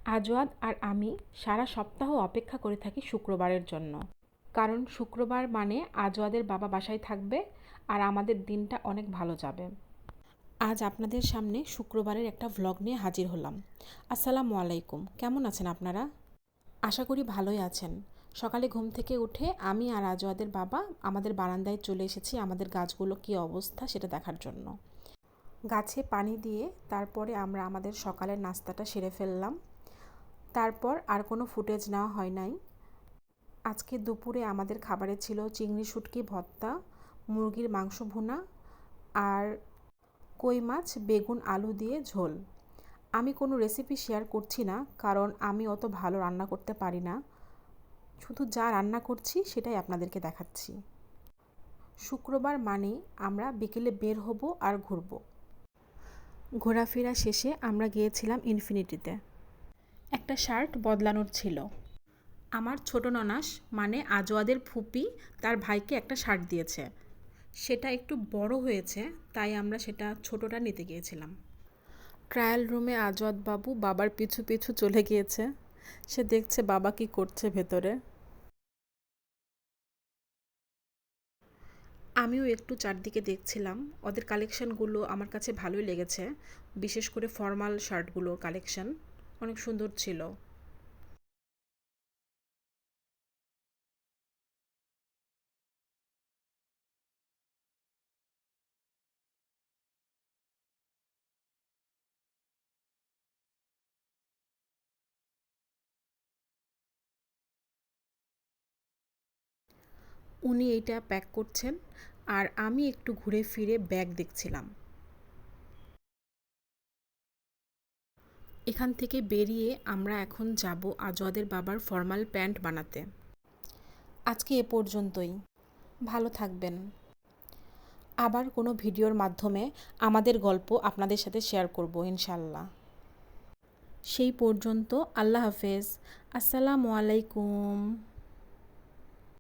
আজওয়াদ আর আমি সারা সপ্তাহ অপেক্ষা করে থাকি শুক্রবারের জন্য। কারণ শুক্রবার মানে আজওয়াদের বাবা বাসায় থাকবে আর আমাদের দিনটা অনেক ভালো যাবে। আজ আপনাদের সামনে শুক্রবারের একটা ভ্লগ নিয়ে হাজির হলাম। আসসালামু আলাইকুম, কেমন আছেন আপনারা? আশা করি ভালোই আছেন। সকালে ঘুম থেকে উঠে আমি আর আজওয়াদের বাবা আমাদের বারান্দায় চলে এসেছি আমাদের গাছগুলো কী অবস্থা সেটা দেখার জন্য। গাছে পানি দিয়ে তারপরে আমরা আমাদের সকালের নাস্তাটা সেরে ফেললাম। তারপর আর কোনো ফুটেজ নেওয়া হয় নাই। আজকে দুপুরে আমাদের খাবারে ছিল চিংড়ি শুটকি ভর্তা, মুরগির মাংস ভুনা আর কই মাছ বেগুন আলু দিয়ে ঝোল। আমি কোনো রেসিপি শেয়ার করছি না, কারণ আমি অত ভালো রান্না করতে পারি না। শুধু যা রান্না করছি সেটাই আপনাদেরকে দেখাচ্ছি। শুক্রবার মানেই আমরা বিকেলে বের হব আর ঘুরব। ঘোরাফেরা শেষে আমরা গিয়েছিলাম ইনফিনিটিতে। একটা শার্ট বদলানোর ছিল। আমার ছোট ননাস মানে আজওয়াদের ফুপি তার ভাইকে একটা শার্ট দিয়েছে। সেটা একটু বড় হয়েছে, তাই আমরা সেটা ছোটটা নিতে গিয়েছিলাম। ট্রায়াল রুমে আজওয়াদ বাবু বাবার পিছু পিছু চলে গিয়েছে। সে দেখছে বাবা কি করছে ভেতরে। আমিও একটু চারদিকে দেখছিলাম। ওদের কালেকশানগুলো আমার কাছে ভালোই লেগেছে, বিশেষ করে ফর্মাল শার্টগুলোর কালেকশান অনেক সুন্দর ছিল। উনি এইটা প্যাক করছেন আর আমি একটু ঘুরে ফিরে ব্যাগ দেখছিলাম। এখান থেকে বেরিয়ে আমরা এখন যাব আজওয়াদের বাবার ফর্মাল প্যান্ট বানাতে। আজকে এ পর্যন্তই। ভালো থাকবেন। আবার কোনো ভিডিওর মাধ্যমে আমাদের গল্প আপনাদের সাথে শেয়ার করব ইনশাল্লাহ। সেই পর্যন্ত আল্লাহ হাফেজ। আসসালামু আলাইকুম।